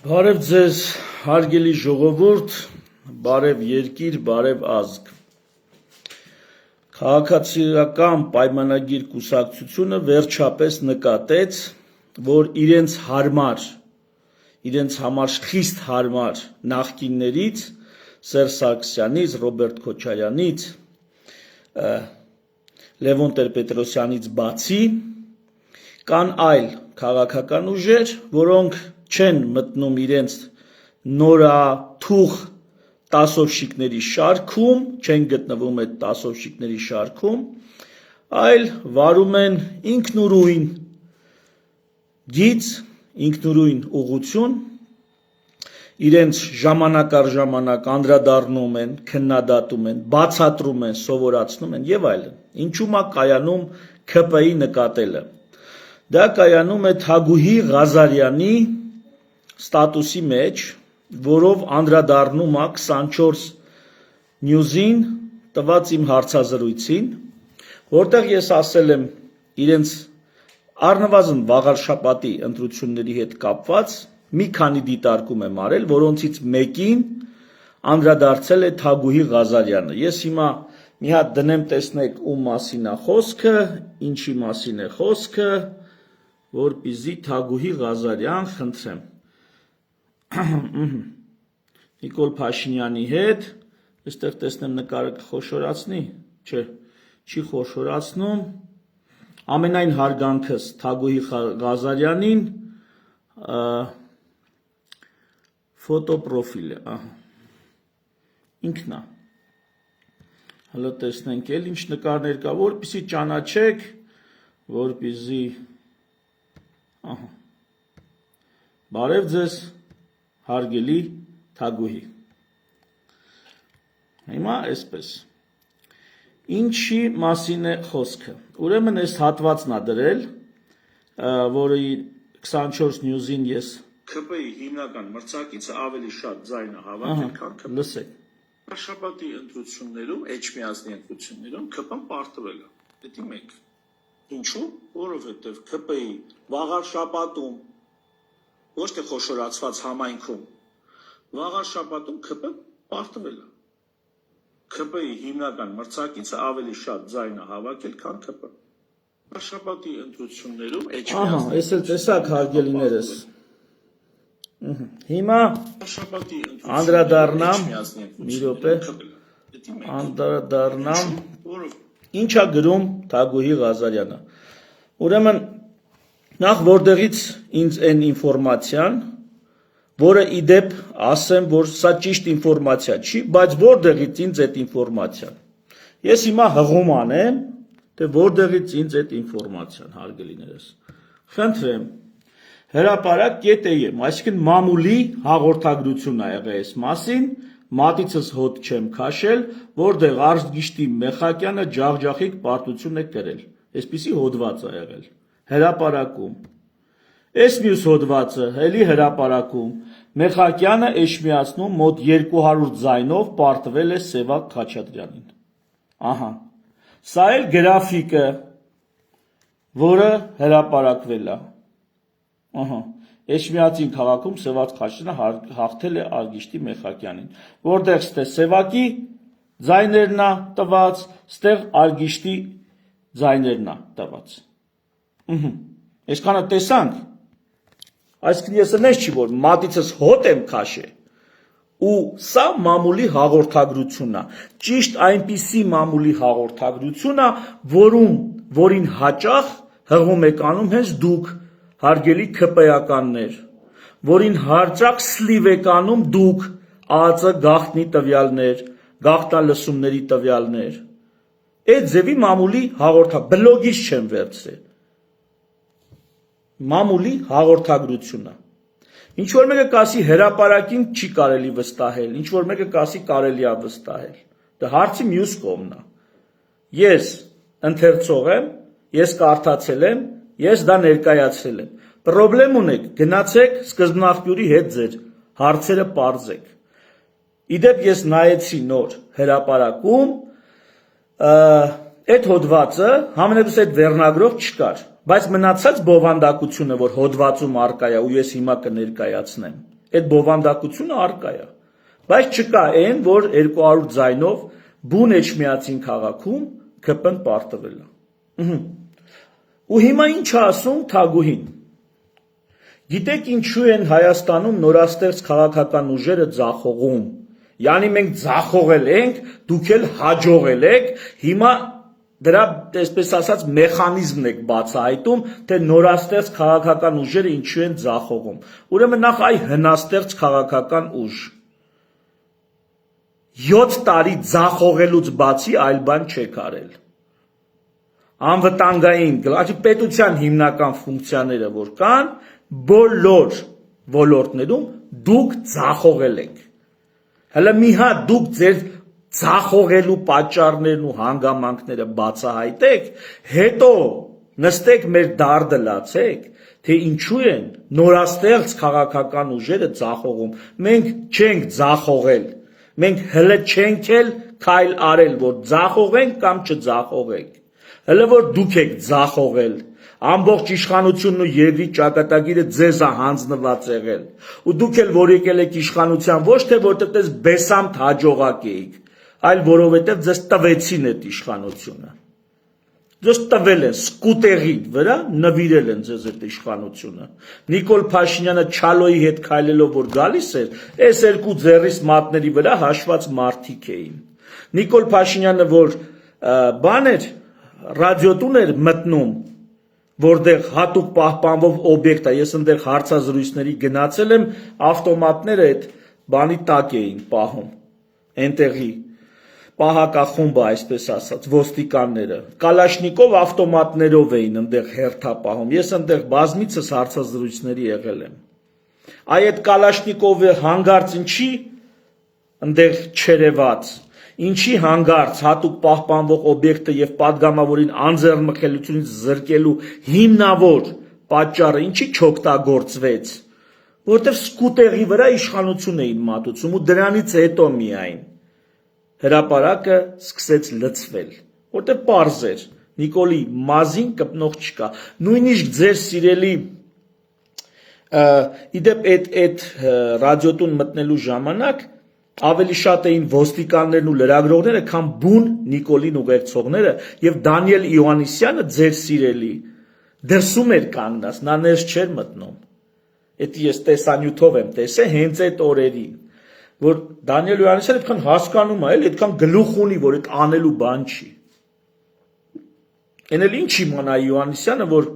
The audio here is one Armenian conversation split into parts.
Բարև ձեզ, հարգելի ժողովուրդ, բարև երկիր, բարև ազգ։ Քաղաքացիական պայմանագիր կուսակցությունը վերջապես նկատեց, որ իրենց համար խիստ հարմար նախկիններից Սերժ Սարգսյանից, Ռոբերտ Քոչարյանից, Լևոն Տեր-Պետրոսյանից բացի կան այլ քաղաքական ուժեր, որոնք չեն մտնում իրենց նորաթուխ տասովշիկների շարքում, չեն գտնվում այդ տասովշիկների շարքում, այլ վարում են ինքնուրույն գիծ, ինքնուրույն ուղղություն, իրենց ժամանակ առ ժամանակ անդրադառնում են, քննադատում են, բացատրում են, սովորացնում են եւ այլն։ Ինչու՞մ է կայանում ՔՊ-ի նկատելը։ Դա կայանում է Թագուհի Ղազարյանի ստատուսի մեջ, որով անդրադառնում է 24 News-ին տված իմ հարցազրույցին, որտեղ ես ասել եմ իրենց առնվազն վաղար շաբաթի ընտրությունների հետ կապված մի քանի դիտարկում եմ արել, որոնցից մեկին անդրադարձել է Թագուհի Ղազարյանը։ Ես հիմա մի հատ դնեմ տեսնեք ում մասին է խոսքը, ինչի մասին է խոսքը, որպեսզի Թագուհի Ղազարյան խնդրեմ։ Նիկոլ Փաշինյանի հետ, այստեղ տեսնեմ նկարը կխոշորացնի, չէ, չի խոշորացնում, ամենայն հարգանքս Թագուհի Ղազարյանին, ֆոտոպրոֆիլը, ինքն է, հլը տեսնենք էլ ինչ նկարներ կա, որպեսզի ճանաչեք, որպեսզի, բարև ձեզ, հարգելի Թագուհի, հիմա այսպես, ինչի մասին է խոսքը, ուրեմն այս հատվածն է դրել, որը 24 News-ին ես ՔՊ-ի հիմնական մրցակիցը ավելի շատ ձայն է հավաքել, քան ՔՊ-ը։ Լսեք։ Շաբաթի ընտրություններում, Էջմիածնի ընտրություններում ՔՊ-ն պարտվել է։ Դա մեկ։ Ինչու՞, որովհետև ՔՊ-ի վաղար շաբաթում, ոչ թե խոշորացված համայնքում, վաղար շաբաթում ՔՊ-ն պարտվել է։ ՔՊ-ի հիմնական մրցակիցը ավելի շատ ձայն է հավաքել, քան ՔՊ-ը։ Շաբաթի ընտրություններում Էջմիածնի։ Այս էլ տեսակ հարգելիներս։ Հիմա անդրադառնամ, մի րոպե, անդրադառնամ, ինչա գրում Թագուհի Ղազարյանը։ Ուրեմն նախ որտեղից ինձ այն ինֆորմացիան, որը իդեպ ասեմ, որ սա ճիշտ ինֆորմացիա չի, բայց որտեղից ինձ այդ ինֆորմացիան։ Ես հիմա հղում անեմ, թե որտեղից ինձ այդ ինֆորմացիան, հարգելիներս։ Խնդրեմ, հրապարակ.am, այսինքն մամուլի հաղորդագրություն է եղել այս մասին, մատիցս հոտ չեմ քաշել, որտեղ Արտգիշտի Մեխակյանը ջախջախիկ պարտություն է կրել։ Այսպիսի հոդված է եղել։ Հրապարակում։ Այս մյուս հոդվածը էլի հրապարակում Մեխակյանը Էջմիածնում մոտ 200 ձայնով պարտվել է Սևակ Խաչատրյանին։ Ահա։ Սա էլ գրաֆիկը, որը հրապարակվել է։ Ահա, Էջմիածին քաղաքում Սևակ Խաչատրյանը հաղթել է Արտգիշտի Մեխակյանին, որտեղ ստե Սևակի ձայներն է տված, ստեղ Արտգիշտի ձայներն է տված։ Այսքանը տեսանք, այսինքն ես նես չի, որ մատիցս հոտ եմ քաշել, ու սա մամուլի հաղորդագրությունն է, ճիշտ այնպիսի մամուլի հաղորդագրություն է, որին հաճախ հղում եք անում հենց դուք, հարգելի ՔՊ-ականներ, որին հաճախ սլիվ եք անում դուք, ԱԱԾ գաղտնի տվյալներ, գաղտնալսումների տվյալներ, այդ ձևի մամուլի բլոգից չեմ վերցրել, մամուլի հաղորդագրությունը, ինչ-որ մեկը կասի հրապարակին չի կարելի վստահել, ինչ-որ մեկը կասի կարելի է վստահել, դա հարցի մյուս կողմն է, ես ընթերցող եմ, ես կարդացել եմ, ես դա ներկայացրել եմ, պրոբլեմ ունեք, գնացեք սկզբնաղբյուրի հետ ձեր, հարցերը պարզեք, իդեպ ես նայեցի նոր հրապարակում, այդ հոդվածը համենայնիվ այդ վերնագրով չկար, բայց մնացած բովանդակությունը, որ հոդվածում առկա է ու ես հիմա կներկայացնեմ, Այդ բովանդակությունը արկա է։ Բայց չկա այն, որ 200 ձայնով բուն էջմիածին քաղաքում ԿՊ-ն պարտվել է։ Ու հիմա ինչ ասում Թագուհին։ Գիտեք ինչու են Հայաստանում նորաստեղծ քաղաքական ուժերը ձախողում։ Յանի մենք ձախողել ենք, դուք էլ հաջողել եք, հիմա դրա այսպես ասած մեխանիզմն եք բացահայտում, թե նորաստեղծ քաղաքական ուժերը ինչու են ձախողում։ Ուրեմն նախ այ հնաստեղծ քաղաքական ուժ 7 տարի ձախողելուց բացի այլ բան չեք արել։ Անվտանգային պետության հիմնական ֆունկցիաները որ կան, բոլոր ոլորտներում դուք ձախողել եք։ Հələ մի հատ դուք ձեր ձախողելու պատճառներն ու հանգամանքները բացահայտեք, հետո նստեք մեր դարդը լացեք, թե ինչու են նորաստեղծ քաղաքական ուժերը ձախողում։ Մենք չենք ձախողել, մենք հələ չենք էլ քայլ արել, որ ձախողենք կամ չձախողենք։ Հələ որ դուք եք ձախողել, ամբողջ իշխանությունն ու երկրի ճակատագիրը ձեզ է հանձնված եղել։ Ու դուք էլ որ եկել եք իշխանության ոչ թե որտեղ դες բեսամտ հաջողակ էիք, այլ որովհետև ձեզ տվեցին այդ իշխանությունը։ Ձեզ տվել են սկուտերի վրա, նվիրել են ձեզ այդ իշխանությունը։ Նիկոլ Փաշինյանը Չալոյի հետ քայլելով որ գալիս էր, այս երկու ձեռիս մատների վրա հաշված մարդիկ էին։ Նիկոլ Փաշինյանը որ բան էր, ռադիոտուն էր մտնում, որտեղ հատուկ պահպանվող օբյեկտ է, ես այնտեղ հարցազրույցների գնացել եմ, ավտոմատները այդ բանի տակ էին պահում, այնտեղի պահակախումբը, այսպես ասած, ոստիկանները, կալաշնիկով ավտոմատներով էին այնտեղ հերթապահում, ես այնտեղ բազմիցս հարցազրույցների եղել եմ։ Այդ կալաշնիկովը հանգարց ինչի այնտեղ չերևաց, ինչի հանգարց հատուկ պահպանվող օբյեկտը եւ падգամավորին անձեռնմխելիությունից զրկելու հիմնավոր պատճառը ինչի չօգտագործվեց, որտեղ սկուտերի վրա իշխանություն էին մատուցում ու դրանից հետո միայն հրապարակը սկսեց լցվել, որտեղ պարզ էր, Նիկոլի մազին կպնող չկա, նույնիսկ ձեր սիրելի իդեպ այդ ռադիոտուն մտնելու ժամանակ ավելի շատ էին ոստիկաններն ու լրագրողները, քան բուն Նիկոլին ուղեկցողները եւ Դանիել Իոաննիսյանը ձեր սիրելի դրսում էր կանգնած, նա ներս չէր մտնում։ Այդ ես տեսանյութով եմ տեսել հենց այդ օրերին, որ Դանիել Իոաննիսյանը այդքան հասկանում է, էլ այդքան գլուխ ունի, որ այդ անելու բան չի։ Էն էլ ինչ իմանա Իոաննիսյանը, որ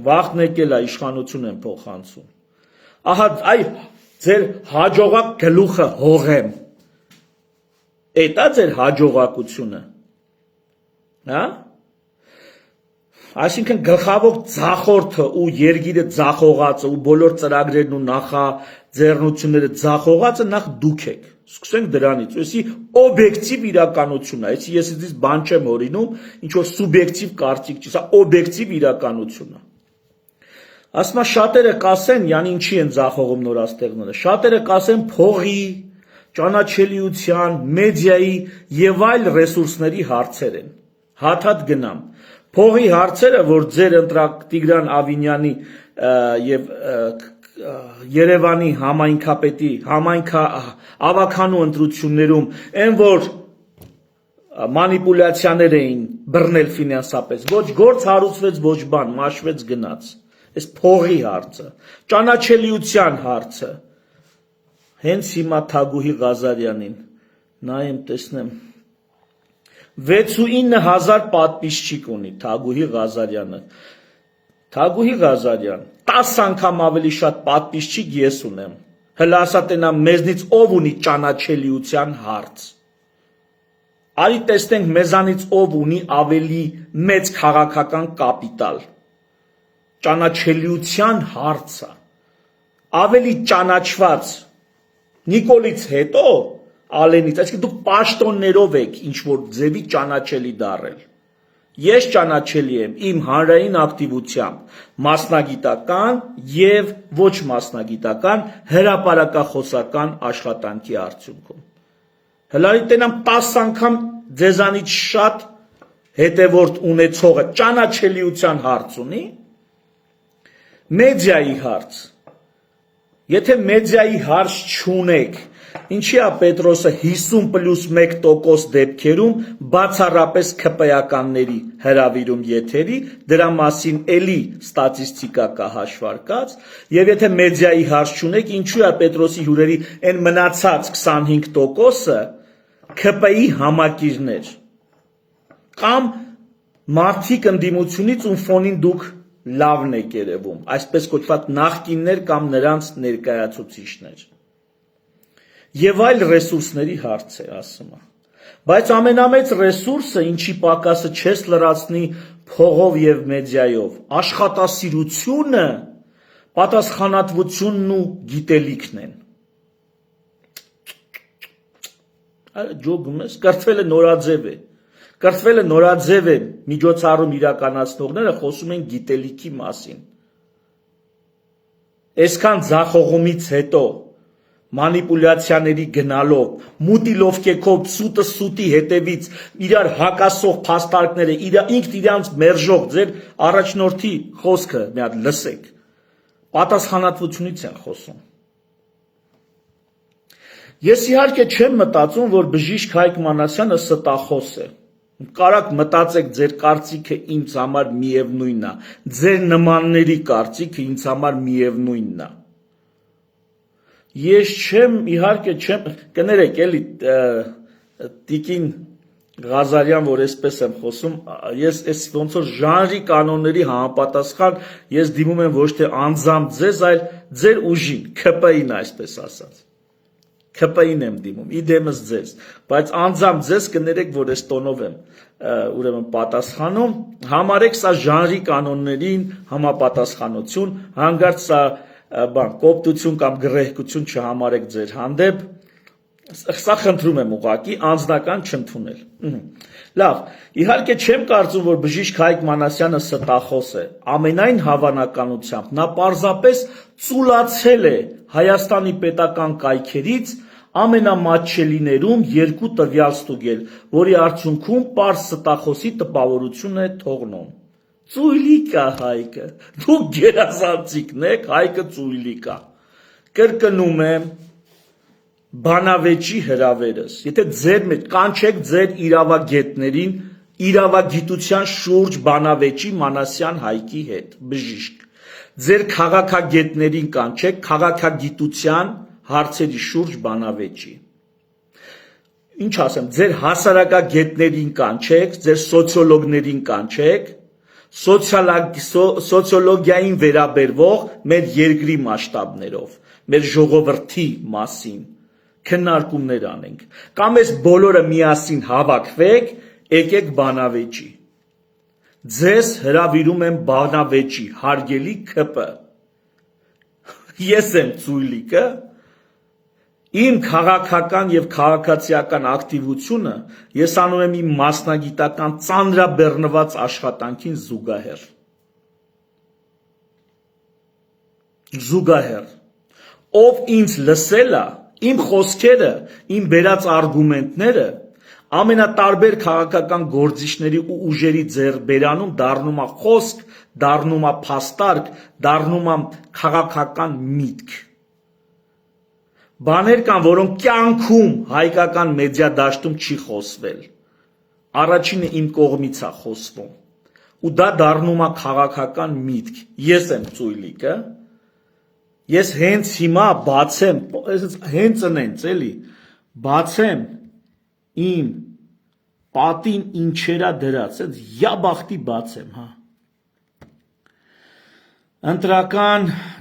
վաղն եկել է իշխանություն են փոխանցում։ Ահա այ ձեր հաջողակ գլուխը հողեմ։ Էտա ձեր հաջողակությունը։ Հա? Այսինքն գլխավոր ձախորդը ու երգիրը ձախողածը ու բոլոր ծրագրերն ու նախաձեռնությունները ձախողածը նախ դուք եք։ Սկսենք դրանից, այսի օբյեկտիվ իրականություն է, այսի ես դից բան չեմ հորինում, ինչ որ սուբյեկտիվ կարծիք չի, սա օբյեկտիվ իրականություն է։ Ասма շատերը կասեն, յանի ինչի են ձախողում նորաստեղծները, շատերը կասեն փողի, ճանաչելիության, մեդիայի եւ այլ ռեսուրսների հարցեր են։ Հաթաթ գնամ։ Փողի հարցերը, որ ձեր ընտրակ Տիգրան Ավինյանի եւ Երևանի համայնքապետի ավականու ընտրություններում այն որ մանիպուլյացիաներ էին բռնել ֆինանսապես, ոչ գործ հարուցվեց, ոչ բան, մաշվեց գնաց։ Այս փողի հարցը, ճանաչելիության հարցը, հենց հիմա Թագուհի Ղազարյանին, նայեմ տեսնեմ, 69,000 պատպիսչիկ ունի Թագուհի Ղազարյանը, Թագուհի Ղազարյան, 10 անգամ ավելի շատ պատպիսչիկ ես ունեմ, հլա ասա տենա մեզնից ով ունի ճանաչելիության հարց, արի տեսնենք մեզանից ով ունի ավելի մեծ քաղաքական կապիտալ, ճանաչելիության հարցը, ավելի ճանաչված Նիկոլից հետո Ալենից, այսինքն դուք պաշտոններով եք ինչ-որ ձևի ճանաչելի դարել, ես ճանաչելի եմ իմ հանրային ակտիվությամբ, մասնագիտական և ոչ մասնագիտական հրապարակախոսական աշխատանքի արդյունքում, հլարի տենամ 10 անգամ ձեզանից շատ հետևորդ ունեցողը ճանաչելիության հարց ունի, մեդիայի հարց, Եթե մեդիայի հարց չունեք, ինչի է Պետրոսը 50+1% դեպքերում բացառապես ԿՊ-ականների հրավիրում եթերի, դրա մասին էլի ստատիստիկա կա հաշվարկած, եւ եթե մեդիայի հարց չունեք, ինչու է Պետրոսի հյուրերի այն մնացած 25%-ը ԿՊ-ի համակիրներ կամ մարդիկ ընդդիմությունից ում ֆոնին դուք լավն եք երևում, այսպես կոչված նախկիններ կամ նրանց ներկայացուցիչներ եւ այլ ռեսուրսների հարց է ասում է, բայց ամենամեծ ռեսուրսը, ինչի պակասը չես լրացնի փողով եւ մեդիայով, աշխատասիրությունը, պատասխանատվությունն ու գիտելիքն են։ Ջոգում ես, կրթվելը նորաձև է։ Կրթվելը նորաձև է, միջոցառում իրականացնողները խոսում են գիտելիքի մասին։ Այսքան ձախողումից հետո մանիպուլյացիաների գնալով, մուտիլովկեքով սուտը սուտի հետևից իրար հակասող փաստարկները, ինքն իրանց մերժող ձեր առաջնորդի խոսքը մի հատ լսեք։ Պատասխանատվությունից են խոսում։ Ես իհարկե չեմ մտածում, որ բժիշկ Հայկ Մանասյանը ստախոս է։ Կարակ մտածեք ձեր կարծիքը ինձ համար միևնույնն է, ձեր նմանների կարծիքը ինձ համար միևնույնն է։ Ես չեմ, իհարկե չեմ, կներեք էլի տիկին Ղազարյան, որ այսպես եմ խոսում, ես այս ոնց որ ժանրի կանոնների համապատասխան ես դիմում եմ ոչ թե անձամբ ձեզ, այլ ձեր ուժին, ԿՊ-ին այսպես ասած։ ԿՊ-ին եմ դիմում, իդեմս ձեզ, բայց անձամբ ձեզ կներեք, որ այս տոնով եմ ուրեմն պատասխանում, համարեք սա ժանրի կանոններին համապատասխանություն, հանկարծ սա կոպտություն կամ գրեհկություն չհամարեք ձեր հանդեպ, սա խնդրում եմ ուղղակի անձնական չընդունել։ Լավ, իհարկե չեմ կարծում, որ բժիշկ Հայկ Մանասյանը ստախոս է, ամենայն հավանականությամբ նա պարզապես ծուլացել է Հայաստանի պետական կայքերից ամենամատչելիներում երկու տվյալ ստուգել, որի արդյունքում պարզ ստախոսի տպավորություն է թողնում։ Ծույլիկ է Հայկը, դուք գերազանցիկն եք, Հայկը ծույլիկ է։ Կրկնում եմ բանավեճի հրավերս, եթե ձեր մեջ կանչեք ձեր իրավագետներին իրավագիտության շուրջ բանավեճի Մանասյան Հայկի հետ, բժիշկ, ձեր քաղաքագետներին կանչեք քաղաքագիտության հարցերի շուրջ բանավեճի, ինչ ասեմ, ձեր հասարակագետներին կանչեք, ձեր սոցիոլոգներին կանչեք, սոցիոլոգիային վերաբերվող մեր երկրի մասշտաբներով, մեր ժողովրդի մասին քննարկումներ անենք, կամ այս բոլորը միասին հավաքվեք, եկեք բանավեճի։ Ձեզ հրավիրում եմ բանավեճի, հարգելի ԿՊ։ Ես եմ ծույլիկը, իմ քաղաքական եւ քաղաքացիական ակտիվությունը ես անում եմ իմ մասնագիտական ծանրաբեռնված աշխատանքին զուգահեռ։ Ով ինձ լսել է, իմ խոսքերը, իմ բերած արգումենտները ամենատարբեր քաղաքական գործիչների ու ուժերի ձեռբերանում դառնում է խոսք, դառնում է փաստարկ, դառնում է քաղաքական միտք։ Բաներ կան, որոնք կյանքում հայկական մեդիա դաշտում չի խոսվել։ Առաջինը իմ կողմից է խոսվում։ Ու դա դառնում է քաղաքական միտք։ Ես եմ ծույլիկը։ Ես հենց հիմա բացեմ, հենց ընենց էլի, բացեմ իմ պատին ինչերա դրած, յաբախտի բացեմ, հա։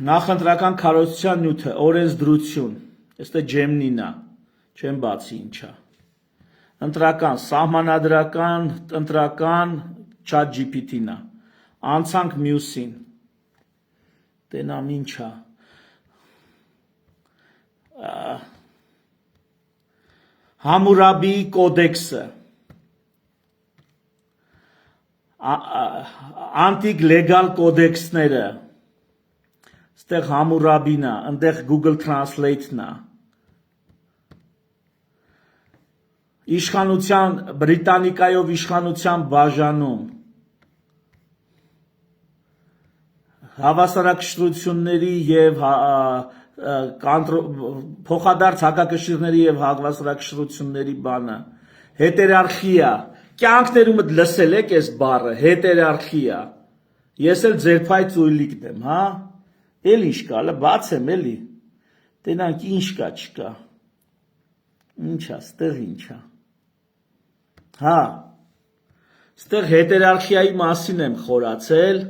Նախընտրական քարոզչության նյութը, օրենսդրություն, այստեղ ջեմնին է, չեմ բացի ինչա։ Ընտրական, սահմանադրական, ընտրական, chat GPT-ն է, անցանք մյուսին, տենամ ինչա։ Համուրաբիի կոդեքսը, անտիկ լեգալ կոդեքսները, ստեղ Համուրաբին է, ընդեղ Google Translate-ն է, իշխանության, Բրիտանիկայով իշխանության բաժանում, հավասարակշռությունների և փոխադարձ հակակշիռների եւ հակվասրակշռությունների բանը, հետերարխիա, կյանքներումդ լսել եք այս բառը, հետերարխիա, ես էլ ձեր փայ ծույլիկն եմ, հա, էլ ինչ կա, լա բացեմ էլի, տենանք ինչ կա, չկա, ինչա, ստեղ ինչա, հա, ստեղ հետերարխիայի մասին եմ խորացել,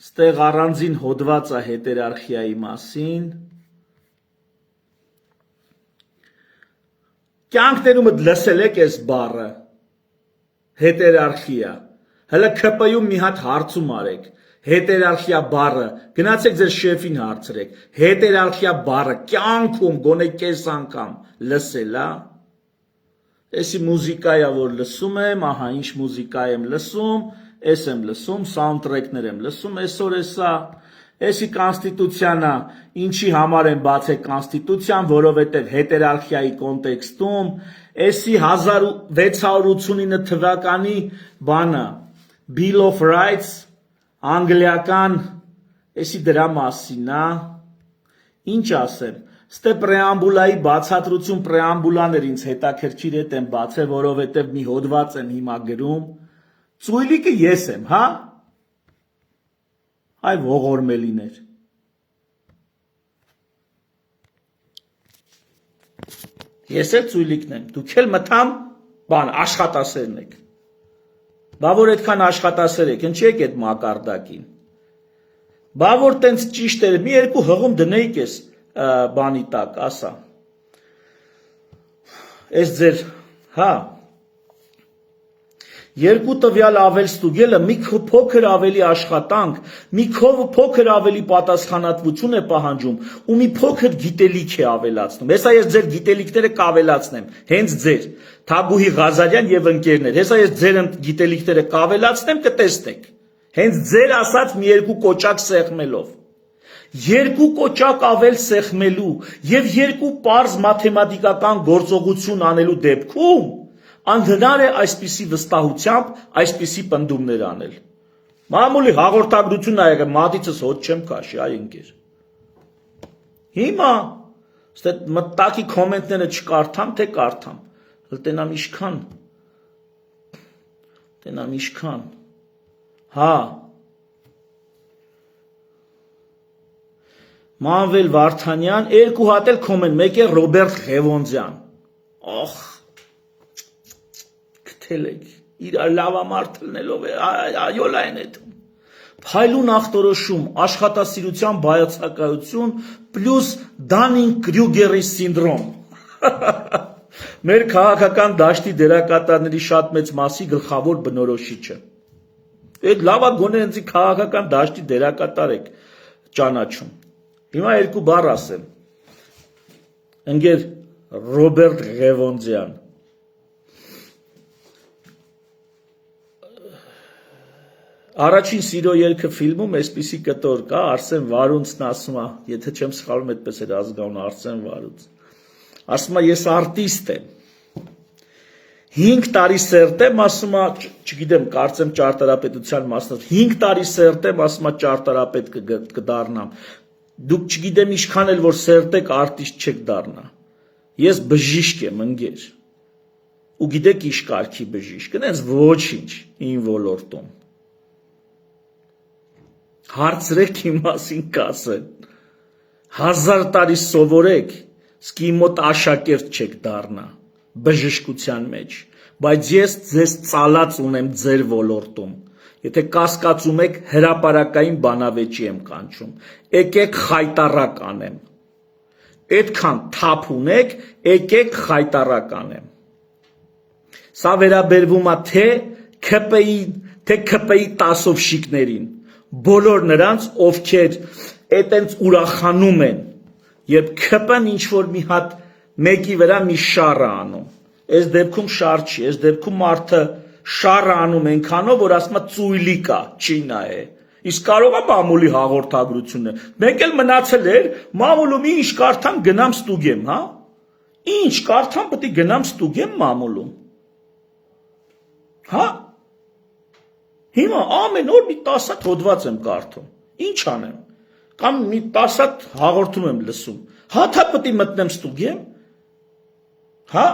ստեղ առանձին հոդված է հետերարխիայի մասին, կյանքներումդ լսել եք այս բառը, հետերարխիա, հələ ԿՊ-ում մի հատ հարցում արեք, հետերարխիա բառը, գնացեք ձեր շեֆին հարցրեք, հետերարխիա բառը կյանքում գոնե կես անգամ լսել ա, էսի մուզիկայա որ լսում եմ, ահա ինչ մուզիկա եմ լսում, ես եմ լսում, սաունդտրեքներ եմ լսում, այսօր էսա, էսի կոնստիտուցիանա, ինչի համար են բացել կոնստիտուցիան, որովհետև հետերարխիայի կոնտեքստում, էսի 1689 թվականի բանը, Bill of Rights, անգլիական, էսի դրա մասին է, ինչ ասեմ, ստե պրեամբուլայի բացատրություն պրեամբուլաներ ինձ հետաքրքիր հետ եմ բացել, որովհետև մի հոդված եմ հիմա գրում, ծույլիկը ես եմ, հա, այ ողորմելիներ, ես էլ ծույլիկն եմ, դուք էլ մտամ, բան, աշխատասերն եք, բա որ այդքան աշխատասեր եք, ընչի եք այդ մակարդակին, բա որ տենց ճիշտ էր, մի երկու հղում դնեիք ես բանի տակ, ասա, ես ձեր, հա, երկու տվյալ ավել ստուգելը մի փոքր ավելի աշխատանք, մի փոքր ավելի պատասխանատվություն է պահանջում ու մի փոքր գիտելիք է ավելացնում, հեսա ես ձեր գիտելիքները կավելացնեմ, հենց ձեր, Թագուհի Ղազարյան եւ ընկերներ, հեսա ես ձեր գիտելիքները կավելացնեմ, կտեսնեք, հենց ձեր ասած մի երկու կոճակ սեղմելով, երկու կոճակ ավել սեղմելու եւ երկու պարզ մաթեմատիկական գործողություն անելու դեպքում անհնար է այսպիսի վստահությամբ այսպիսի պնդումներ անել։ Մամուլի հաղորդագրություն ա եղել, մատիցս հոտ չեմ քաշի, այ ընկեր։ Հիմա ստե մտակի կոմենտները չկարդամ, թե կարդամ։ Տենամ իշքան։ Հա։ Մանվել Վարդանյան, երկու հատ էլ կոմենտ, մեկ է Ռոբերտ Ղևոնդյան։ Ախ, քթել եք, իրար լավամարդ լնելով է, այոլ այն էդում։ Փայլուն ախտորոշում, աշխատասիրության բայացակայություն, պլյուս Դանինգ-Կրյուգերի սինդրոմ։ Մեր քաղաքական դաշտի դերակատարների շատ մեծ մասի գլխավոր բնորոշիչը։ Այդ լավա գոնե ինձ քաղաքական դաշտի դերակատար եք ճանաչում։ Հիմա երկու բառ ասեմ։ Ընկեր Ռոբերտ Ղևոնդյան։ Առաջին սիրո ելքը ֆիլմում այսպիսի կտոր կա, Արսեն Վարունցն ասում է, եթե չեմ սխալվում, այդպես էր ազգանունը Արսեն Վարունց։ Ասում է, ես արտիստ եմ։ 5 տարի սերտ եմ, ասում է, չգիտեմ, կարծեմ ճարտարապետության մասնով, 5 տարի սերտ եմ, ասում է, ճարտարապետ կդառնամ։ Դուք չգիտեմ ինչքան էլ որ սերտ եք, արտիստ չեք դառնա։ Ես բժիշկ եմ, ընկեր։ Ու գիտեք ինչ կարգի բժիշկ, այնց ոչինչ իմ ոլորտում։ Հարցրեք իմ մասին կասեն, 1000 տարի սովորեք, սկի մոտ աշակերտ չեք դառնա, բժշկության մեջ, բայց ես ձեզ ծալած ունեմ ձեր ոլորտում, եթե կասկածում եք հրապարակային բանավեճի եմ կանչում, եկեք խայտառակ անեմ, այդքան թափ ունեք, եկեք խայտառակ անեմ, սա վերաբերվում է թե ԿՊ-ի տասովշիկներին, բոլոր նրանց, ովքեր այտենց ուրախանում են, երբ ԿՊ-ն ինչ-որ մի հատ մեկի վրա մի շառ է անում, այս դեպքում շառ չի, այս դեպքում մարդը շառ է անում այնքանով, որ ասում է ծույլիկ է, չի նայե, իսկ կարող է մամուլի հաղորդագրությունը, մեկ էլ մնացել էր, մամուլում ինչ կարդամ գնամ ստուգեմ, հա, ինչ կարդամ պետք է գնամ ստուգեմ մամուլում, հա, Հիմա ամեն օր մի 10 հոդված եմ կարդում, ինչ անեմ, կամ մի 10 հատ հաղորդում եմ լսում։ Հաթա պետք է մտնեմ ստուգեմ։ Հա։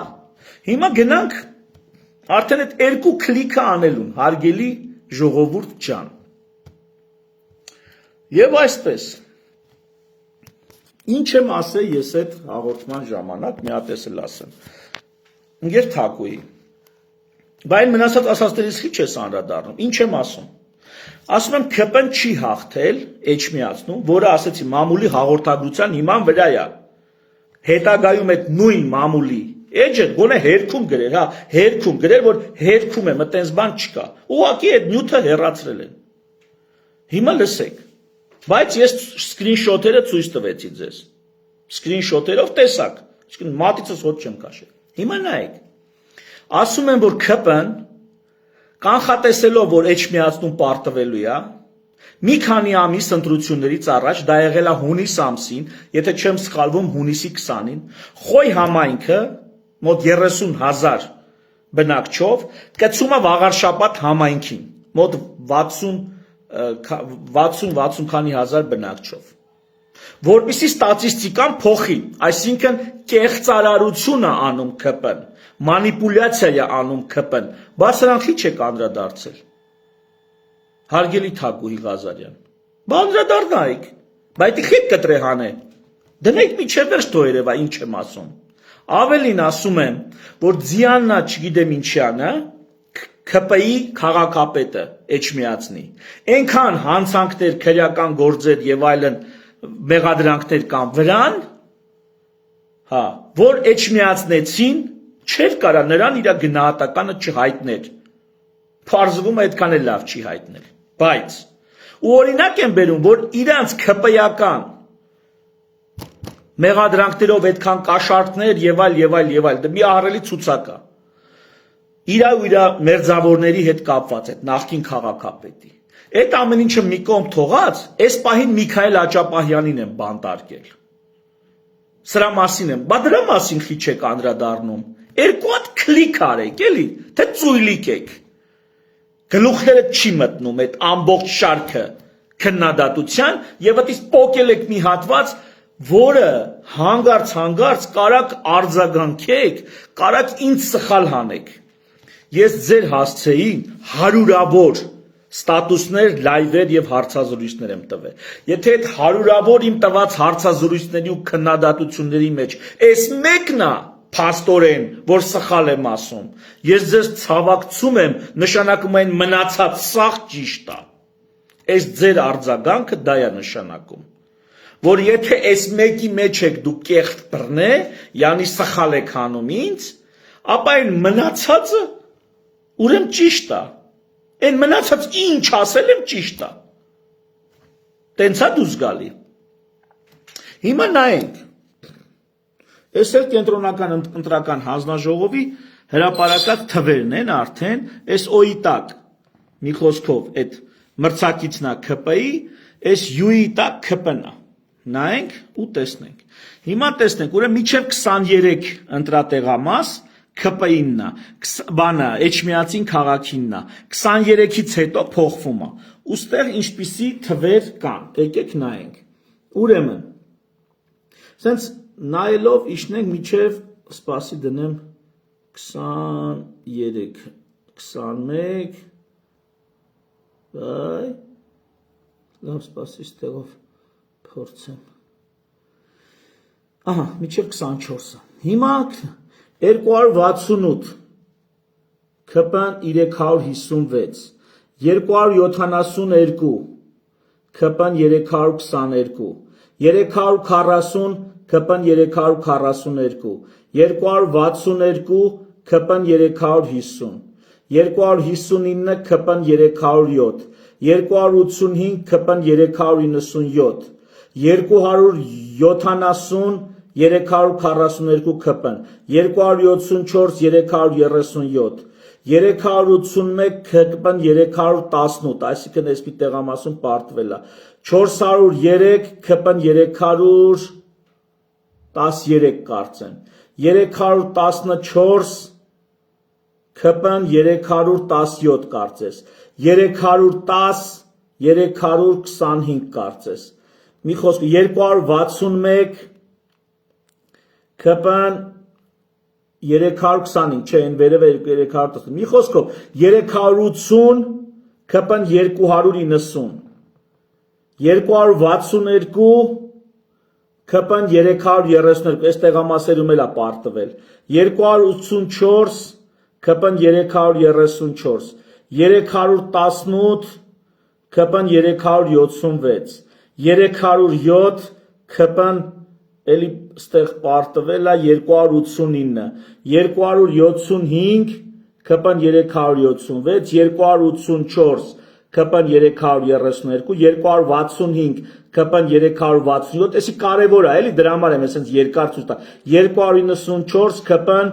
Հիմա գնանք արդեն այդ երկու քլիքը անելուն, հարգելի ժողովուրդ ջան։ Եվ այսպես։ Ինչ եմ ասել ես այդ հաղորդման ժամանակ, մի հատ էլ ասեմ։ Ինգեր թակուի։ Բայց մնացած ասածներից քիչ ես անդրադառնում։ Ինչ եմ ասում։ Ասում եմ ԿՊ-ն չի հաղթել, էջմիածնում, որը ասեցի մամուլի հաղորդագրության հիման վրա է։ Հետագայում այդ նույն մամուլի էջը գոնե հերքում գրել, հա, հերքում գրել, որ հերքում եմ, այտենց բան չկա։ Ուղղակի այդ նյութը հեռացրել են։ Հիմա լսեք։ Բայց ես սկրինշոթերը ցույց տվեցի ձեզ։ Սկրինշոթերով տեսակ, այսինքն մատիցս հոտ չեմ քաշել։ Հիմա նայեք։ Ասում են, որ ԿՊ-ն կանխատեսելով, որ էջմիածնում պարտվելու է, մի քանի ամիս ընտրություններից առաջ, դա եղել է հունիս ամսին, եթե չեմ սխալվում, հունիսի 20-ին, Խոյ համայնքը մոտ 30,000 բնակչով կցում է Վաղարշապատ համայնքին, մոտ 60 քանի հազար բնակչով։ Որպեսզի ստատիստիկան փոխի, այսինքն կեղծարարությունը անում ԿՊ-ն, մանիպուլյացիա է անում ԿՊ-ն, բացրանքի չեք անդրադարձել։ Հարգելի Թագուհի Ղազարյան, անդրադառնայիք, բայց իխեք կտրե հանե։ Դնեք միջև վերջ թո երևա ինչ եմ ասում։ Ավելին ասում եմ, որ Ձիաննա չգիտեմ ինչյանը ԿՊ-ի քաղաքապետը էջմիածնի։ Այնքան հանցանքներ, քրեական գործեր եւ այլն մեղադրանքներ կան վրան, հա, որ էջմիածնեցին, չէր կարա նրան իր գնահատականը չհայտներ։ Պարզվում է այդքան էլ լավ չի հայտնել։ Բայց ու օրինակ եմ բերում, որ իրանց ԿՊ-ական մեղադրանքներով այդքան կաշառքներ եւ այլ, դա մի ահռելի ցուցակ է։ Իրա ու իր մերձավորների հետ կապված այդ նախկին քաղաքապետի։ Այդ ամեն ինչը մի կողմ թողած, այս պահին Միքայել Աճապահյանին եմ բանտարկել։ Սրա մասին եմ, բա դրա մասին քիչ եք անդրադառնում։ Երկու հատ քլիկ արեք, էլի, թե ծույլիկ եք։ Գլուխները չի մտնում այդ ամբողջ շարքը քննադատության եւ այդից պոկել եք մի հատված, որը հանգարց կարակ արձագանքեք, կարակ ինձ սխալ հանեք։ Ես ձեր հասցեի հարյուրավոր ստատուսներ, լայվեր եւ հարցազրույցներ եմ տվել։ Եթե այդ հարյուրավոր իմ տված հարցազրույցների ու քննադատությունների մեջ այս մեկն է փաստորեն, որ սխալ եմ ասում, ես ձեզ ցավակցում եմ, նշանակում այն մնացած սաղ ճիշտ է։ Այս ձեր արձագանքը դա է նշանակում։ Որ եթե այս մեկի մեջ եք դու կեղտ բռնե, յանի սխալ եք հանում ինձ, ապա այն մնացածը ուրեմն ճիշտ է։ Այն մնացած ինչ ասել եմ ճիշտ է։ Տենց է դու զգալի։ Հիմա նայենք։ Այս էլ կենտրոնական ընտրական հանձնաժողովի հրապարակած թվերն են արդեն, այս օի տակ, մի խոսքով, այդ մրցակիցն է ԿՊ-ի, այս յուի տակ ԿՊ-ն է։ Նայենք ու տեսնենք։ Հիմա տեսնենք, ուրեմն մինչև 23 ընտրատեղամաս ԿՊ-ինն է, բանը Էջմիածին քաղաքինն է, 23-ից հետո փոխվում է։ Ոստեղ ինչպիսի թվեր կան, եկեք նայենք։ Ուրեմն, սենց նայելով իշնենք միջև, սպասի դնեմ 23, 21, բայ, լավ սպասի ստեղով փորձեմ։ Ահա, միջև 24-ը։ Հիմա 268, ԿՊ-ն 356, 272, ԿՊ-ն 322, 340, ԿՊ-ն 342, 262, ԿՊ-ն 350, 259, ԿՊ-ն 307, 285, ԿՊ-ն 397, 270, 342 ԿՊ-ն, 274, 337, 381 ԿՊ-ն 318, այսինքն այս մի տեղամասում պարտվել է, 403 ԿՊ-ն 313 կարծեմ, 314 ԿՊ-ն 317 կարծես, 310, 325 կարծես, մի խոսք 261 քպն 325, չէ, այն վերևը 310, մի խոսքով 380 քպն 290, 262 քպն 332, այս տեղամասերում էլ է պարտվել, 284 քպն 334, 318 քպն 376, 307 քպն էլի ստեղ պարտվել է 289, 275 քպն 376, 284 քպն 332, 265 քպն 367, էսի կարևոր է, էլի դրա համար եմ ասենց երկար ցույց տա, 294 քպն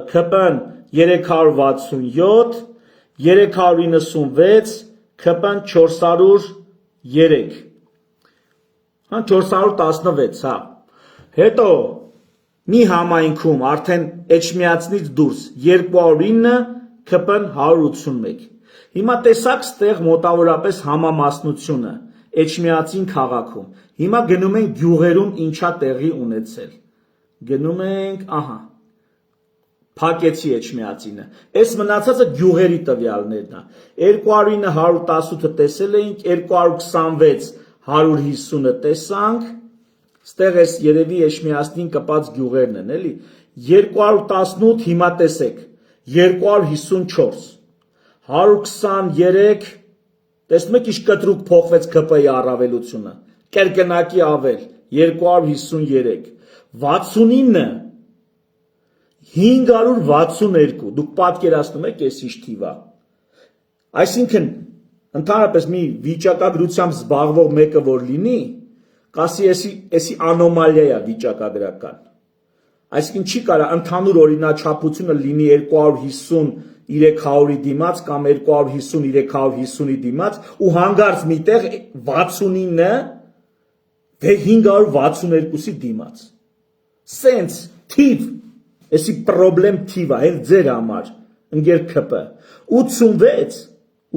367, 396 քպն 403, 416, հա, հետո մի համայնքում արդեն էջմիածնից դուրս 209 քպն 181, հիմա տեսակ ստեղ մոտավորապես համամասնությունը Էջմիածին քաղաքում, հիմա գնում ենք գյուղերում ինչա տեղի ունեցել, գնում ենք, ահա, փակեցի Էջմիածինը, այս մնացածը գյուղերի տվյալներն է, 209 118-ը տեսել էինք, 226 150-ը տեսանք, ստեղ ես երևի Էջմիածնին կպած գյուղերն են, էլի, 218 հիմա տեսեք, 254, 123, տեսնում եք ինչ կտրուկ փոխվեց ԿՊ-ի առավելությունը, կերկնակի ավել, 253, 69, 562, դուք պատկերացնում եք ես ինչ թիվ է, այսինքն, ընդհանրապես մի վիճակագրությամբ զբաղվող մեկը որ լինի, կասի էսի անոմալիա է վիճակագրական, այսինքն չի կարա ընդհանուր օրինաչափությունը լինի 250-300-ի դիմաց կամ 250-350-ի դիմաց ու հանգարց միտեղ 69 դե 562-ի դիմաց, սենց թիվ, էսի պրոբլեմ թիվ է, հենց ձեր համար, ընգեր ԿՊ, 86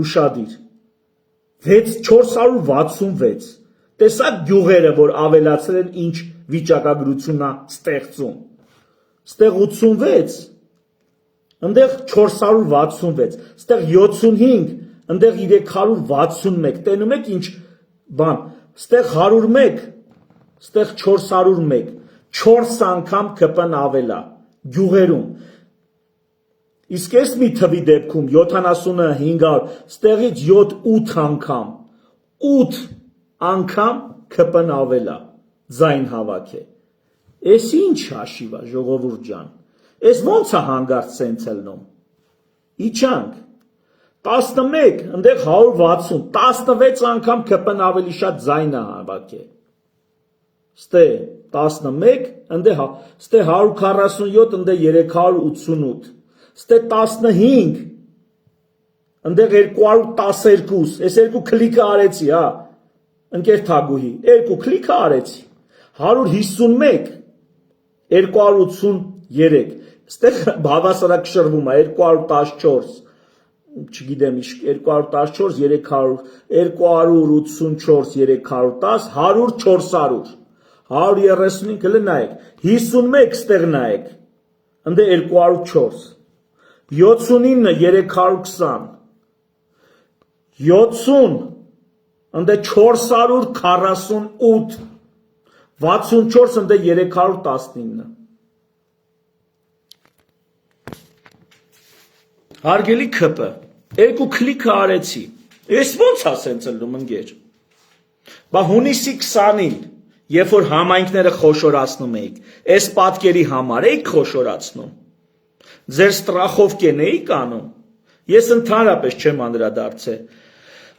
ուշադիր, 466, տեսակ գյուղերը, որ ավելացել են ինչ վիճակագրությունն է ստեղծում, ստեղ 86, ընդեղ 466, ստեղ 75, ընդեղ 361, տենում եք ինչ բան, ստեղ 101, ստեղ 401, 4 անգամ ԿՊ-ն ավելա, գյուղերում, իսկ ես մի թվի դեպքում 70-500, ստեղից 7-8 անգամ, 8 անգամ ԿՊ-ն ավելա, ձայն հավաք է, ես ինչ հաշիվ է ժողովուրդ ջան, ես ոնց է հանգարց սենց ելնում, իչանք, 11, ընդեղ 160, 16 անգամ ԿՊ-ն ավելի շատ ձայն է հավաք է, ստե 11, ստե 147, ընդեղ 388, ստե 15, ընդեղ 212, ես երկու կլիկը արեցի, հա, ընկեր թագուհի, երկու կլիկը արեցի, 151, 283, ստեղ հավասարակշռվում է 214, չգիտեմ ինչ 214, 300, 284, 310, 100, 400, 135 հլը նայեք, 51 ստեղ նայեք, ընդե 204, 79, 320, 70, ընդե 448, 64, ընդե 319, հարգելի ԿՊ, երկու կլիկը արեցի, ես ոնց ասենց ելնում ընգեր, բա հունիսի 20-ին, երբ որ համայնքները խոշորացնում էիք, այս պատկերի համար էիք խոշորացնում, ձեր ստրախովկեն էիք անում, ես ընդհանրապես չեմ անդրադարձել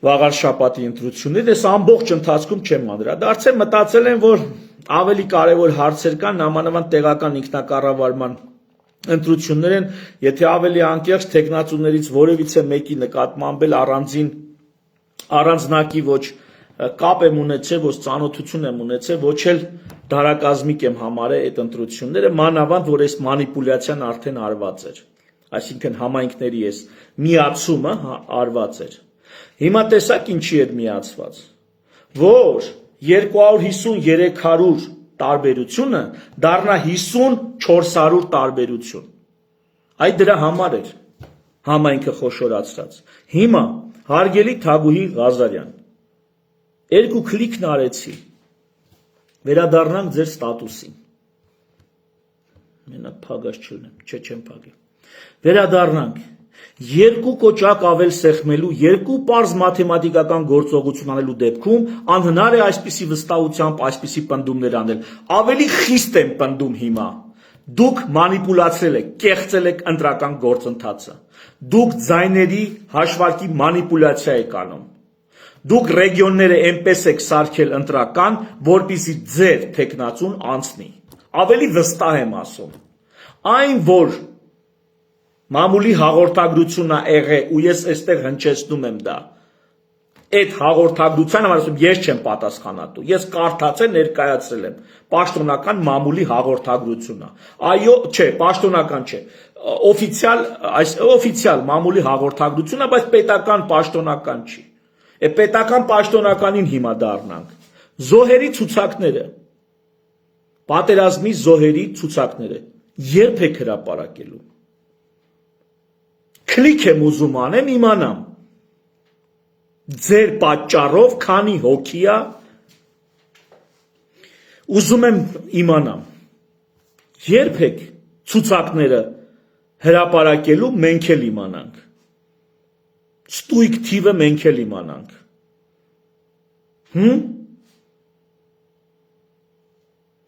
վաղար շաբաթի ընտրություններին, ես ամբողջ ընթացքում չեմ անդրադարձել, մտածել եմ, որ ավելի կարևոր հարցեր կան, նամանավանդ տեղական ինքնակառավարման ընտրություններ են, եթե ավելի անկեղծ թեկնածուներից որևիցե մեկի նկատմամբ էլ առանձնակի ոչ կապ եմ ունեցել, ոչ ծանոթություն եմ ունեցել, ոչ էլ դարակազմիկ եմ համարել այդ ընտրությունները, մանավանդ, որ այս մանիպուլյացիան արդեն արված էր, այսինքն համայնքների այս միացումը արված էր, հիմա տեսակ ինչի էր միացված, որ 250-300 տարբերությունը դառնա 50-400 տարբերություն։ Այդ դրա համար էր համայնքը խոշորացրած։ Հիմա հարգելի Թագուհի Ղազարյան, 2 քլիկն արեցի, վերադառնանք ձեր ստատուսին։ Մենակ փագած չլնեմ, չեմ փագի։ Վերադառնանք։ 2 կոճակ ավել սեղմելու, 2 պարզ մաթեմատիկական գործողություն անելու դեպքում անհնար է այսպիսի վստահությամբ այսպիսի պնդումներ անել։ Ավելի խիստ եմ պնդում հիմա։ Դուք մանիպուլացրել եք, կեղծել եք ընտրական գործընթացը։ Դուք ձայների հաշվարկի մանիպուլյացիա եք անում։ Դուք ռեգիոնները այնպես եք սարքել ընտրական, որպեսզի ձեր թեկնածուն անցնի։ Ավելի վստահ եմ ասում։ Այն, որ մամուլի հաղորդագրությունն է եղել ու ես այստեղ հնչեցնում եմ դա։ Այդ հաղորդագրության համար ասում ես չեմ պատասխանատու։ Ես կարդացել ներկայացրել եմ պաշտոնական մամուլի հաղորդագրությունը։ Այո, չէ, պաշտոնական չէ։ Օֆիցիալ մամուլի հաղորդագրությունը, բայց պետական պաշտոնական չի։ Պետական պաշտոնականին հիմա դառնանք։ Զոհերի ցուցակները, պատերազմի զոհերի ցուցակները երբ եք հրապարակելու։ Քլիկ եմ ուզում անեմ իմանամ։ Ձեր պատճառով քանի հոգի է, ուզում եմ իմանամ։ Երբ եք ցուցակները հրապարակելու, մենք էլ իմանանք։ Ստույգ թիվը մենք էլ իմանանք։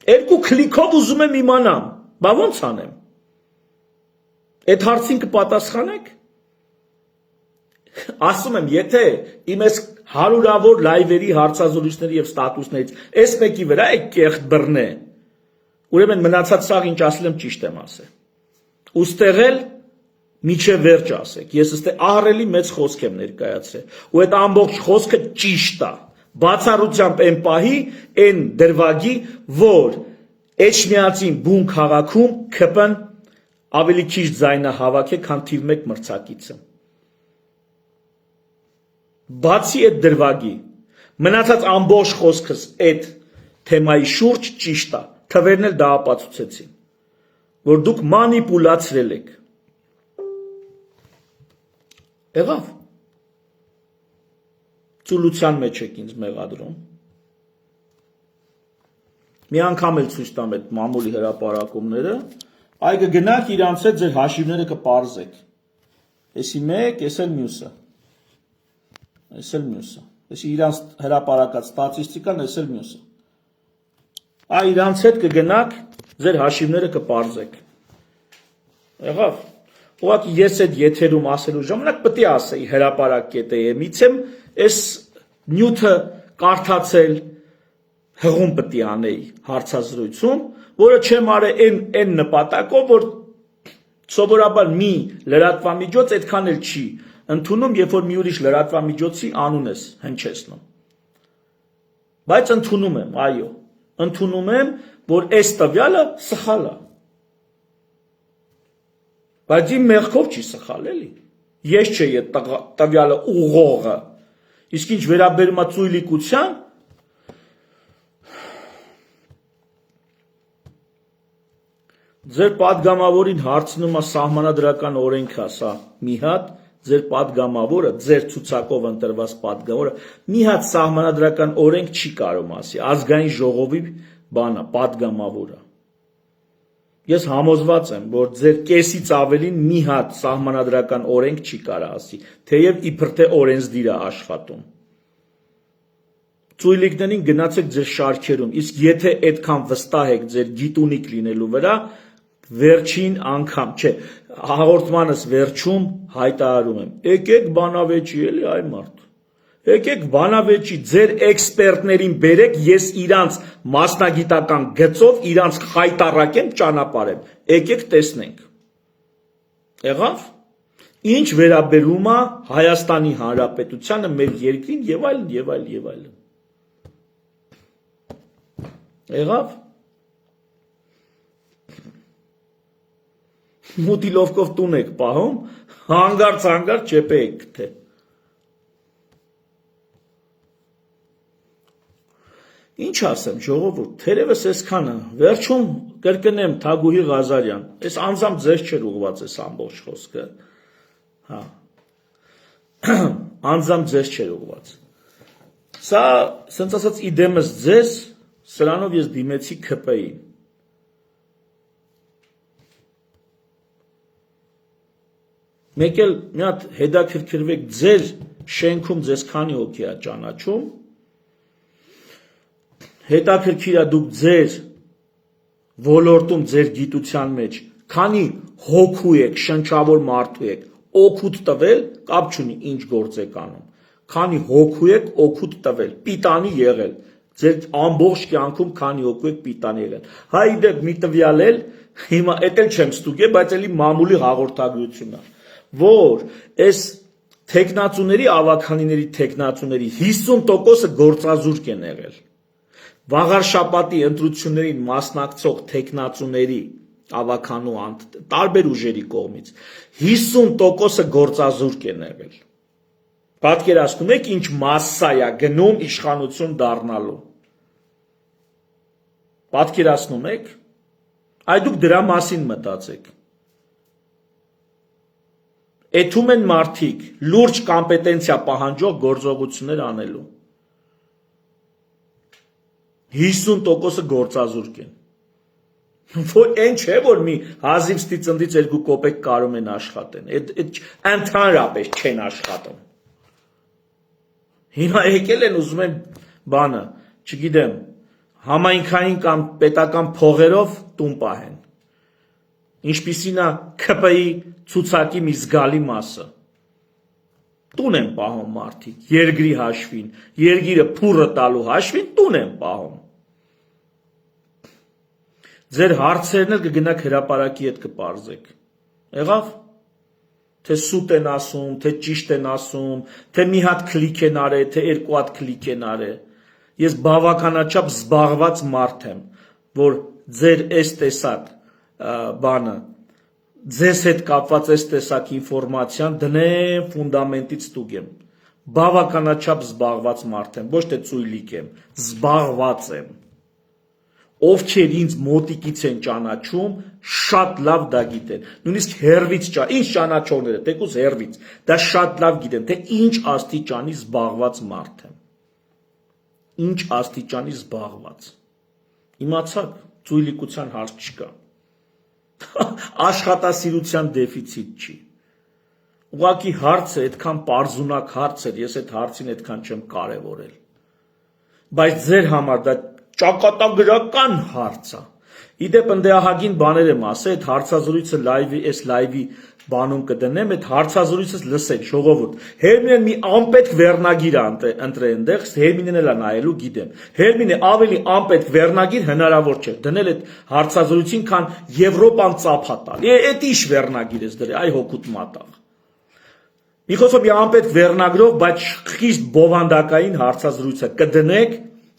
Երկու քլիկով ուզում եմ իմանամ, բա ոնց անեմ։ Այդ հարցին կպատասխանեք։ Ասում եմ, եթե իմ այս հարյուրավոր լայվերի հարցազրույցների եւ ստատուսներից այս մեկի վրա է կեղտ բռնե, ուրեմն մնացած սաղ ինչ ասել եմ ճիշտ եմ ասել։ Ուստեղել միջև վերջ ասեք։ Ես ըստեղ ահռելի մեծ խոսք եմ ներկայացրել, ու այդ ամբողջ խոսքը ճիշտ է։ Բացառությամբ այն պահի, այն դրվագի, որ Էջմիածին բուն քաղաքում ԿՊ-ն ավելի քիչ ձայնահավաք է, քան թիվ 1 մրցակիցը։ Բացի այդ դրվագի, մնացած ամբողջ խոսքս այդ թեմայի շուրջ ճիշտ է, թվերն էլ դա ապացուցեցին, որ դուք մանիպուլացրել եք։ Եղավ։ Ծուլության մեջ եք ինձ մեղադրում։ Մի անգամ էլ ցույց տամ այդ մամուլի հրապարակումները, այ կգնաք իրանց հետ ձեր հաշիվները կպարզեք։ Էսի մեկ, էս էլ մյուսը։ Էս էլ մյուսը։ Էսի իրանց հրապարակած ստատիստիկան, էս էլ մյուսը։ Այ իրանց հետ կգնաք ձեր հաշիվները կպարզեք։ Եղավ։ Ուղղակի ես այդ եթերում ասելու ժամանակ պետք է ասեի հրապարակ կետեյեմից եմ, այս նյութը կարդացել հղում պետք է անեի հարցազրույցում, որը չեմ արել այն նպատակով, որ սովորաբար մի լրատվամիջոց այդքան էլ չի ընդունում, երբ որ մի ուրիշ լրատվամիջոցի անուն ես հնչեցնում։ Բայց ընդունում եմ, այո, ընդունում եմ, որ այս տվյալը սխալ է։ Բայց իմ մեղքով չի սխալ, էլի։ Ես չէի այդ տվյալը ուղղողը։ Իսկ ինչ վերաբերում է ծույլիկության, ձեր падգամավորին հարցնում է սահմանադրական օրենք է սա մի հատ, ձեր падգամավորը, ձեր ցուցակով ընտրված падգամավորը մի հատ սահմանադրական օրենք չի կարող ասի, ազգային ժողովի բանա, падգամավորը։ Ես համոզված եմ, որ ձեր կեսից ավելին մի հատ սահմանադրական օրենք չի կարող ասի, թեև իբր թե օրենսդիր է աշխատում։ Ծույլիկներին գնացեք ձեր շարքերում, իսկ եթե այդքան վստահ եք ձեր գիտունիկ լինելու վրա, վերջին անգամ, չէ, հաղորդմանս վերջում հայտարարում եմ, եկեք բանավեճի էլի այ մարդ, եկեք բանավեճի, ձեր էքսպերտներին բերեք, ես իրանց մասնագիտական գծով իրանց խայտառակեմ ճանապարհեմ, եկեք տեսնենք։ Եղավ։ Ինչ վերաբերում է Հայաստանի Հանրապետությանը, մեր երկրին եւ այլն, եւ այլն, եւ այլն։ Եղավ։ Մուտիլովկով տուն եք պահում, հանգարց չեպեեք թե։ Ինչ ասեմ, ժողովուրդ, թերևս այսքանը, վերջում կրկնեմ Թագուհի Ղազարյան, այս անձամբ ձեզ չէր ուղված այս ամբողջ խոսքը, հա, անձամբ ձեզ չէր ուղված, սա, սենց ասած իդեմս ձեզ, սրանով ես դիմեցի ՔՊ-ին, մեկ էլ մի հատ հետաքրքրվեք ձեր շենքում ձեզ քանի հոգի է ճանաչում, հետաքրքիր է դուք ձեր ոլորտում, ձեր գիտության մեջ, քանի հոգու եք, շնչավոր մարդու եք, օգուտ տվել, կապ չունի ինչ գործ եք անում, քանի հոգու եք, օգուտ տվել, պիտանի եղել, ձեր ամբողջ կյանքում քանի հոգու եք պիտանի եղել, հայ իդեպ մի տվյալ էլ, հիմա էդ էլ չեմ ստուգե, բայց էլի մամուլի հաղորդագրությունն է, որ այս թեկնածուների, ավականիների թեկնածուների 50%-ը գործազուրկ են եղել, Վաղարշապատի ընտրություններին մասնակցող թեկնածուների ավականու տարբեր ուժերի կողմից 50%-ը գործազուրկ են եղել։ Պատկերացնում եք ինչ մասսա է գնում իշխանություն դառնալու։ Պատկերացնում եք։ Այդ դուք դրա մասին մտածեք։ Էթում են մարդիկ լուրջ կոմպետենցիա պահանջող գործողություններ անելու։ 50%-ը գործազուրկ են։ Այն չէ, որ մի հազիվ ստիծնդից 2 կոպեկ կարում են աշխատեն, ընդհանրապես չեն աշխատում։ Հիմա եկել են ուզում են բանը, չգիտեմ, համայնքային կամ պետական փողերով տուն պահեն։ Ինչպիսին է ՔՊ-ի ցուցակի մի զգալի մասը։ Տուն են պահում մարդիկ, երկրի հաշվին, երկիրը փուռը տալու հաշվին տուն են պահում։ Ձեր հարցերն էլ կգնաք հրապարակի հետ կպարզեք։ Եղավ։ Թե սուտ են ասում, թե ճիշտ են ասում, թե մի հատ քլիկ են արել, թե 2 հատ քլիկ են արել։ Ես բավականաչափ զբաղված մարդ եմ, որ ձեր այս տեսակ բանը, ձեզ հետ կապված այս տեսակ ինֆորմացիան դնեմ ֆունդամենտից ստուգեմ։ Բավականաչափ զբաղված մարդ եմ, ոչ թե ծույլիկ եմ, զբաղված եմ։ Ովքեր ինձ մոտիկից են ճանաչում, շատ լավ դա գիտեն։ Նույնիսկ հերվից ինչ ճանաչողները, թեկուզ հերվից, դա շատ լավ գիտեն, թե ինչ աստիճանի զբաղված մարդ եմ։ Ինչ աստիճանի զբաղված։ Իմացաք, ծույլիկության հարց չկա։ Աշխատասիրության դեֆիցիտ չի։ Ուղղակի հարցը այդքան պարզունակ հարց էր, ես այդ հարցին այդքան չեմ կարևորել։ Բայց ձեր համար դա ճակատագրական հարց է։ Իդեպ ընդեահագին բաներ եմ ասել, այդ հարցազրույցը այս լայվի բանում կդնեմ, այդ հարցազրույցս լսեք, ժողովուրդ։ Հերմինեն մի անպետք վերնագիր է ընտրել այնտեղ, Հերմինեն էլ է նայելու, գիտեմ։ Հերմինը ավելի անպետք վերնագիր հնարավոր չէ դնել այդ հարցազրույցին, քան Եվրոպան ծափա տալ։ Էդ ինչ վերնագիր ես դրել, այ հոգուտ մատաղ։ Մի խոսքով մի անպետք վերնագրով, բայց խիստ բովանդակային հարցազրույցը կդնեք,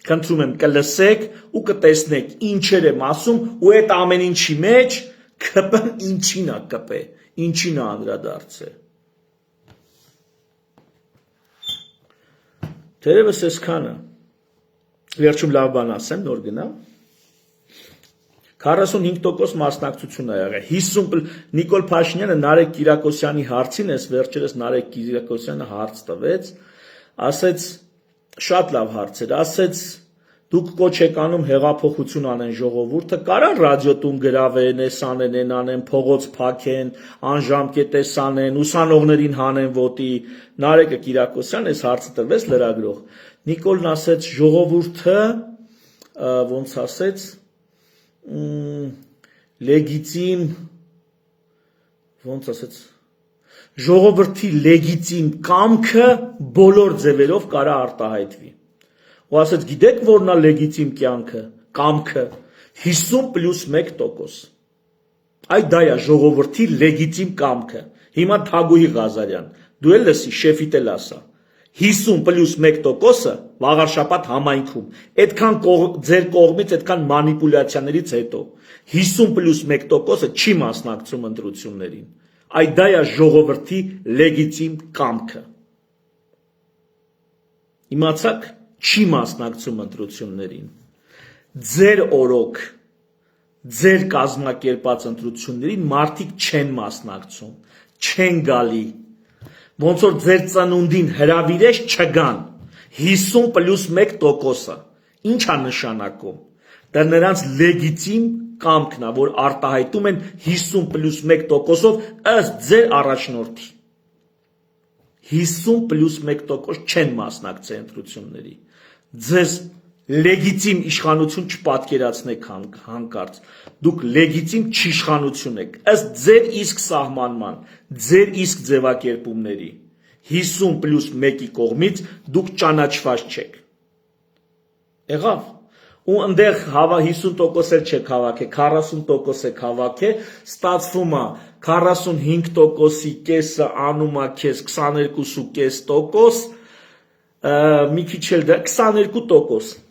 խնդրում եմ կլսեք ու կտեսնեք ինչեր եմ ասում ու այդ ամեն ինչի մեջ ՔՊ-ն ինչին է կպե, ինչին է անդրադարձել։ Թերևս այսքանը, վերջում լավ բան ասեմ, նոր գնամ, 45% մասնակցություն է եղել, 50 Նիկոլ Փաշինյանը Նարեկ Կիրակոսյանի հարցին, այս վերջերս Նարեկ Կիրակոսյանը հարց տվեց, ասեց, շատ լավ հարց էր, ասեց, դուք կոչ եք անում հեղափոխություն անեն ժողովուրդը, կարան ռադիոտուն գրավեն, էս անեն, են անեն, փողոց փակեն, անժամկետ էս անեն, ուսանողներին հանեն ոտի, Նարեկը Կիրակոսյան այս հարցը տվեց լրագրող, Նիկոլն ասեց, ժողովուրդը, ոնց ասեց, լեգիտիմ, ոնց ասեց, ժողովրդի լեգիտիմ կամքը բոլոր ձևերով կարա արտահայտվի։ Ու ասեց, գիտեք որն է լեգիտիմ կամքը, 50+1%։ Այդ դա է ժողովրդի լեգիտիմ կամքը։ Հիմա Թագուհի Ղազարյան, դու էլ լսի, շեֆիտ էլ ասա, 50+1%-ը Վաղարշապատ համայնքում, այդքան ձեր կողմից, այդքան մանիպուլյացիաներից հետո, 50+1%-ը չի մասնակցում ընտրություններին։ Այդ դա է ժողովրդի լեգիտիմ կամքը։ Իմացաք, չի մասնակցում ընտրություններին։ Ձեր օրոք, ձեր կազմակերպած ընտրություններին մարդիկ չեն մասնակցում, չեն գալի, ոնց որ ձեր ծնունդին հրավիրես չգան, 50+1%-ը, ինչ է նշանակում, դա նրանց լեգիտիմ կամքն է, որ արտահայտում են 50+1%-ով ըստ ձեր առաջնորդի, 50+1% չեն մասնակցել ընտրությունների, ձեզ լեգիտիմ իշխանություն չպատկերացնեք հանկարծ, դուք լեգիտիմ չիշխանություն եք, ըստ ձեր իսկ սահմանման, ձեր իսկ ձևակերպումների, 50+1-ի կողմից դուք ճանաչված չեք, եղավ, ու ընդեղ 50% էլ չեք հավաքը, 40% եք հավաքը, ստացվում է 45%-ի կեսը անում է քեզ 22.5%, մի քիչ էլ դա 22%,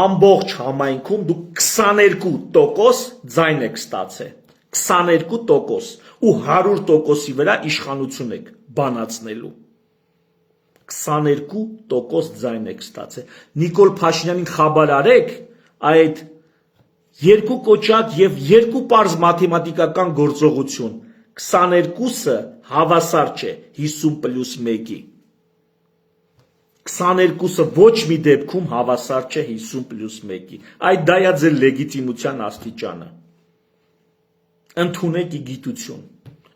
ամբողջ համայնքում դուք 22% ձայն եք ստացել, 22% ու 100%-ի վրա իշխանություն եք բանացնելու, 22% ձայն եք ստացել, Նիկոլ Փաշինյանին խաբար արեք, այդ երկու կոճակ և երկու պարզ մաթեմատիկական գործողություն, 22-ը հավասար չէ 50+1-ի, 22-ը ոչ մի դեպքում հավասար չէ 50+1-ի, այդ դա է ձեր լեգիտիմության աստիճանը, ընդունեք ի գիտություն,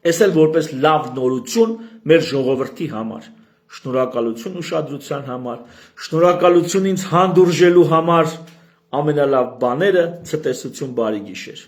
ես էլ որպես լավ նորություն մեր ժողովրդի համար, շնորհակալություն ուշադրության համար, շնորհակալություն ինձ հանդուրժելու համար, ամենալավ բաները, ցտեսություն, բարի գիշեր։